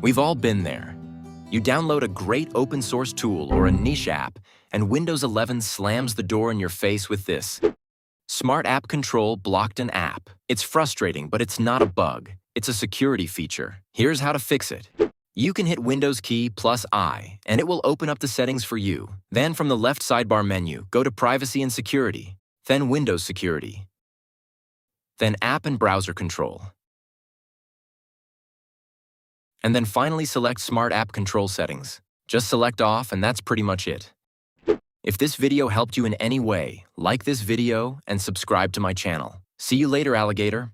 We've all been there. You download a great open source tool or a niche app, and Windows 11 slams the door in your face with this. Smart App Control blocked an app. It's frustrating, but it's not a bug. It's a security feature. Here's how to fix it. You can hit Windows key plus I, and it will open up the settings for you. Then from the left sidebar menu, go to Privacy and Security, then Windows Security, then App and Browser Control. And then finally select Smart App Control Settings. Just select off, and that's pretty much it. If this video helped you in any way, like this video and subscribe to my channel. See you later, alligator.